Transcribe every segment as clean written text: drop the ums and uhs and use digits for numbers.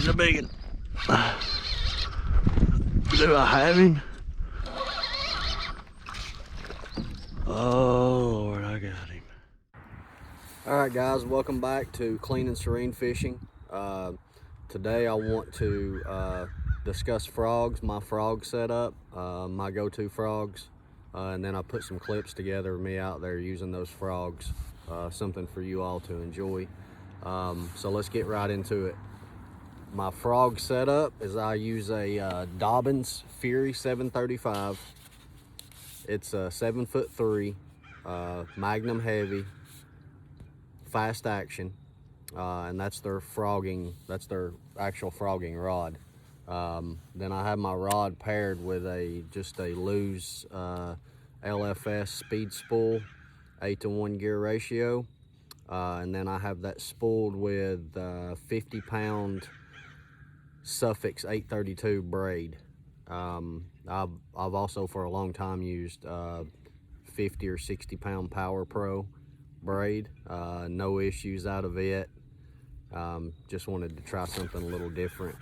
a big one. Do I have him? Oh Lord, I got him. All right guys, welcome back to Clean and Serene Fishing. Today I want to discuss frogs, my frog setup, my go-to frogs, and then I put some clips together of me out there using those frogs, something for you all to enjoy. So let's get right into it. My frog setup is I use a Dobbins Fury 735. It's a 7'3", Magnum heavy, fast action, and that's their actual frogging rod. Then I have my rod paired with just a loose LFS speed spool, 8-to-1 gear ratio, and then I have that spooled with 50-pound Suffix 832 braid. I've also for a long time used 50 or 60-pound Power Pro braid. No issues out of it. Just wanted to try something a little different.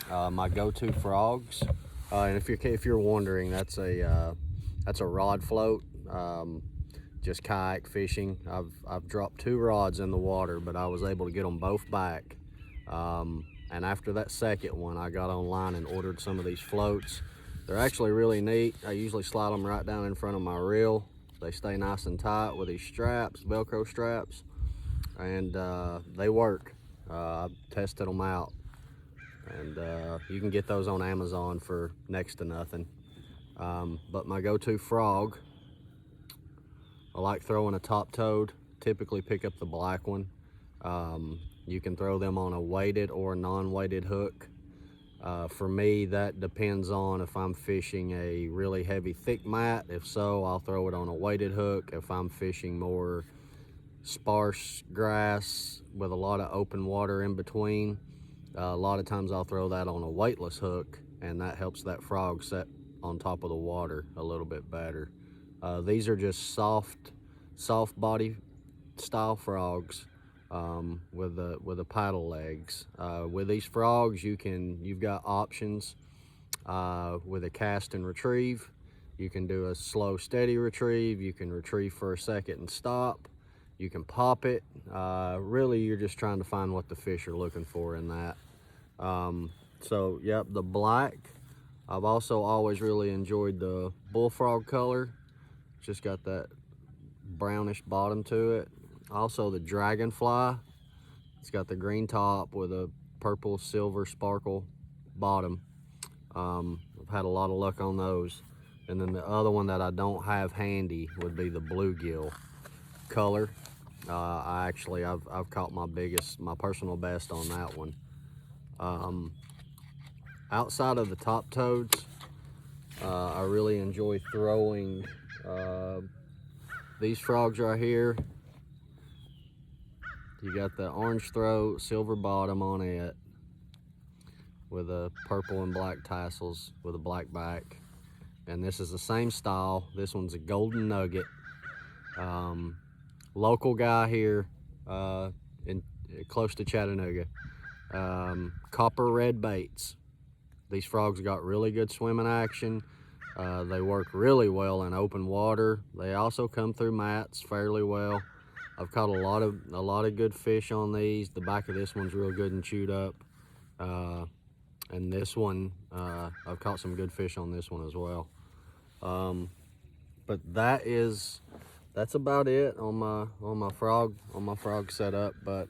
My go-to frogs, and if you're wondering, that's a rod float. Just kayak fishing. I've dropped 2 rods in the water, but I was able to get them both back. And after that second one, I got online and ordered some of these floats. They're actually really neat. I usually slide them right down in front of my reel. They stay nice and tight with these straps, Velcro straps, and they work. I've tested them out, and you can get those on Amazon for next to nothing. But my go-to frog, I like throwing a top toad, typically pick up the black one. You can throw them on a weighted or non-weighted hook. For me, that depends on if I'm fishing a really heavy thick mat. If so, I'll throw it on a weighted hook. If I'm fishing more sparse grass with a lot of open water in between, a lot of times I'll throw that on a weightless hook, and that helps that frog set on top of the water a little bit better. These are just soft body style frogs. With the paddle legs. With these frogs, you've got options with a cast and retrieve. You can do a slow, steady retrieve. You can retrieve for a second and stop. You can pop it. Really, you're just trying to find what the fish are looking for in that. So, yep, the black. I've also always really enjoyed the bullfrog color. Just got that brownish bottom to it. Also the dragonfly, it's got the green top with a purple silver sparkle bottom. I've had a lot of luck on those. And then the other one that I don't have handy would be the bluegill color. I've caught my personal best on that one. Outside of the top toads, I really enjoy throwing these frogs right here. You got the orange throat, silver bottom on it with a purple and black tassels with a black back. And this is the same style. This one's a golden nugget. Local guy here close to Chattanooga. Copper red baits. These frogs got really good swimming action. They work really well in open water. They also come through mats fairly well. I've caught a lot of good fish on these. The back of this one's real good and chewed up. And this one, I've caught some good fish on this one as well. But that's about it on my frog setup. But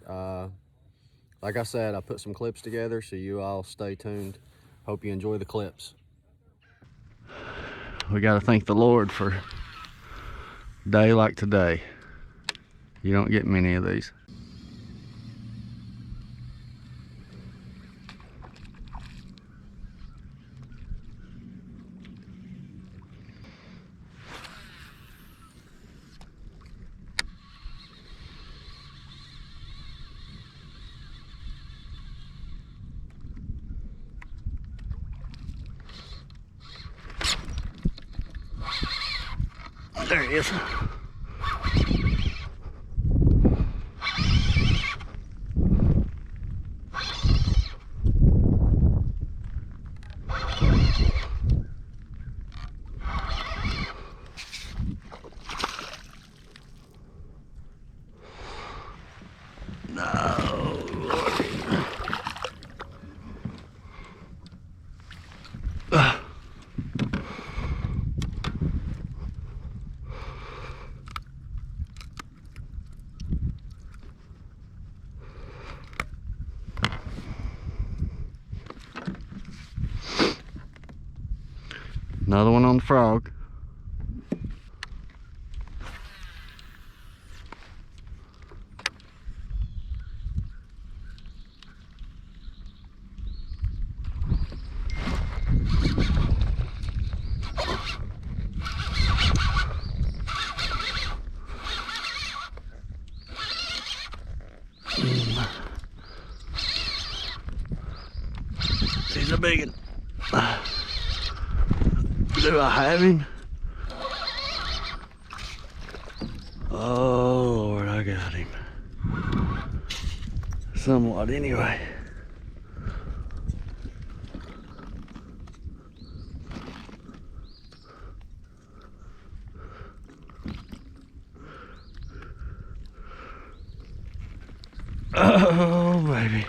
like I said, I put some clips together, so you all stay tuned. Hope you enjoy the clips. We got to thank the Lord for a day like today. You don't get many of these. There he is. Another one on the frog. He's a big one. Do I have him? Oh Lord, I got him. Somewhat anyway. Oh baby.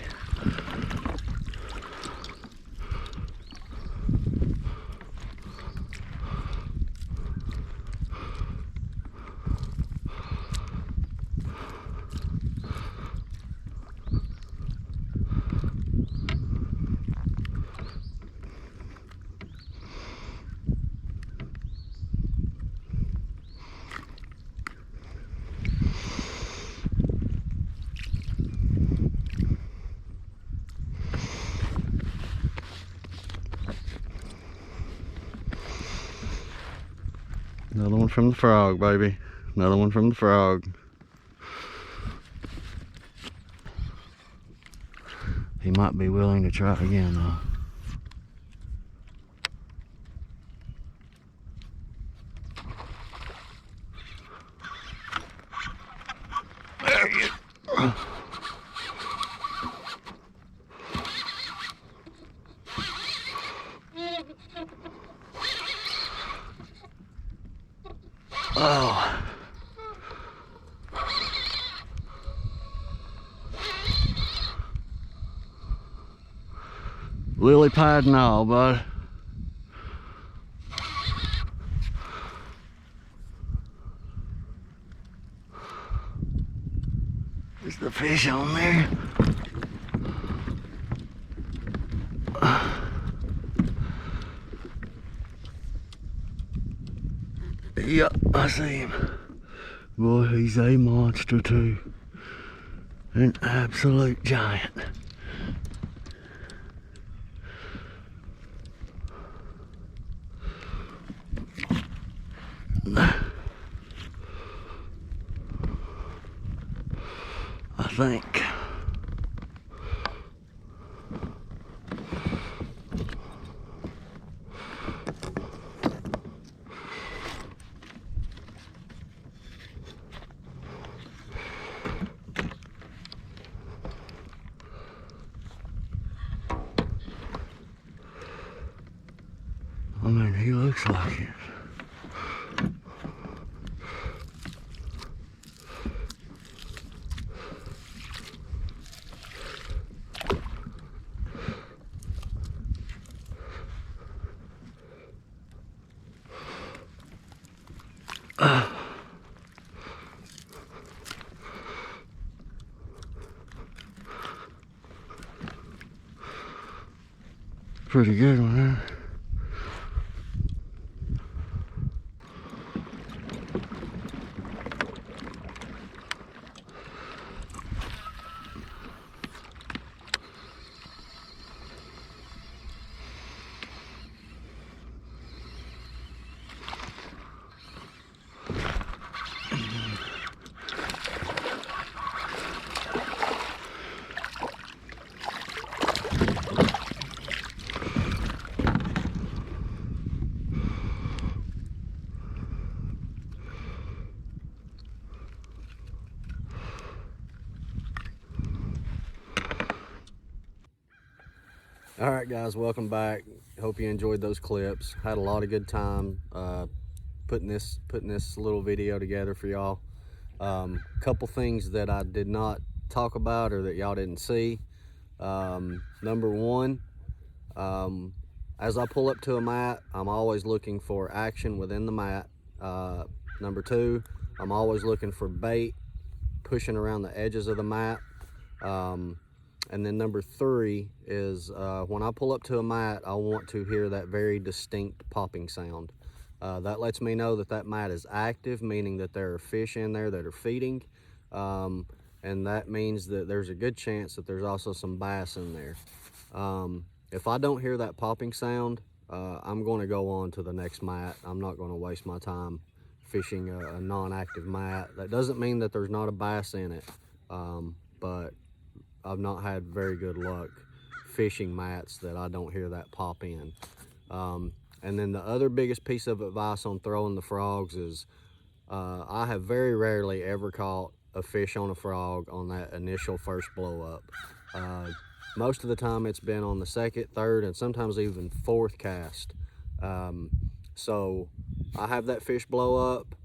Another one from the frog, baby. Another one from the frog. He might be willing to try again though. There you go. Oh. Lily pad and all, bud. Is the fish on there? Yep, I see him. Boy, he's a monster too. An absolute giant. I think. I mean, he looks like it. Pretty good one, huh? All right, guys, welcome back. Hope you enjoyed those clips. Had a lot of good time putting this little video together for y'all. Couple things that I did not talk about or that y'all didn't see. Number one, as I pull up to a mat, I'm always looking for action within the mat. Number two, I'm always looking for bait pushing around the edges of the mat. And then number 3 is when I pull up to a mat, I want to hear that very distinct popping sound. That lets me know that that mat is active, meaning that there are fish in there that are feeding. And that means that there's a good chance that there's also some bass in there. If I don't hear that popping sound, I'm going to go on to the next mat. I'm not going to waste my time fishing a non-active mat. That doesn't mean that there's not a bass in it, but I've not had very good luck fishing mats that I don't hear that pop in. And then the other biggest piece of advice on throwing the frogs is I have very rarely ever caught a fish on a frog on that initial first blow up. Most of the time it's been on the second, third, and sometimes even fourth cast. So I have that fish blow up,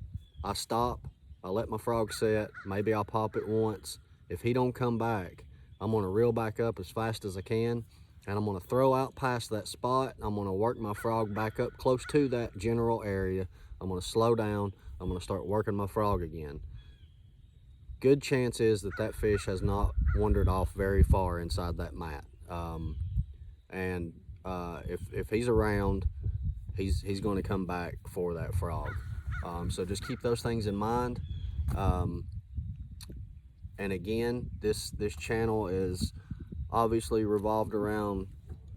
I stop, I let my frog set, maybe I'll pop it once. If he don't come back, I'm gonna reel back up as fast as I can, and I'm gonna throw out past that spot. I'm gonna work my frog back up close to that general area. I'm gonna slow down, I'm gonna start working my frog again. Good chance is that that fish has not wandered off very far inside that mat. If he's around, he's going to come back for that frog. So just keep those things in mind. And again, this channel is obviously revolved around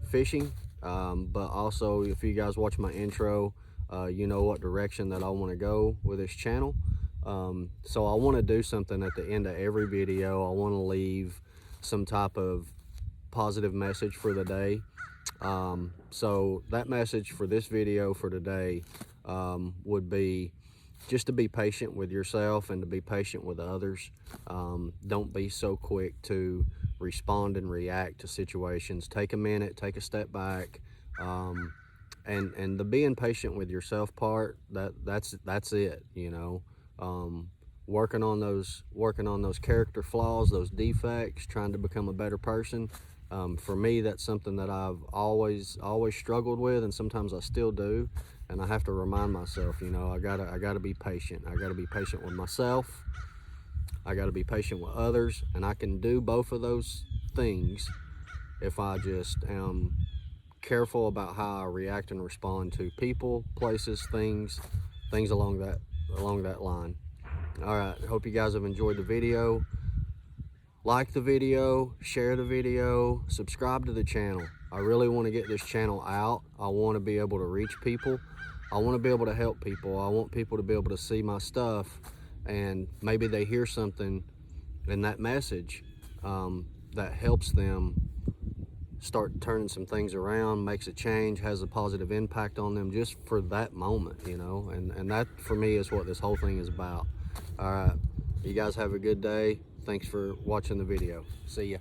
fishing, but also if you guys watch my intro, you know what direction that I want to go with this channel. So I want to do something at the end of every video. I want to leave some type of positive message for the day. So that message for this video for today would be just to be patient with yourself and to be patient with others. Don't be so quick to respond and react to situations. Take a minute, take a step back, and the being patient with yourself part, that's it, you know. Working on those character flaws, those defects, trying to become a better person. For me, that's something that I've always struggled with, and sometimes I still do. And I have to remind myself, you know, I gotta be patient. I gotta be patient with myself. I gotta be patient with others, and I can do both of those things if I just am careful about how I react and respond to people, places, things along that line. All right, hope you guys have enjoyed the video. Like the video, share the video, subscribe to the channel. I really want to get this channel out. I want to be able to reach people. I want to be able to help people. I want people to be able to see my stuff, and maybe they hear something in that message that helps them start turning some things around, makes a change, has a positive impact on them just for that moment, you know. And that for me is what this whole thing is about. All right, you guys have a good day. Thanks for watching the video. See ya.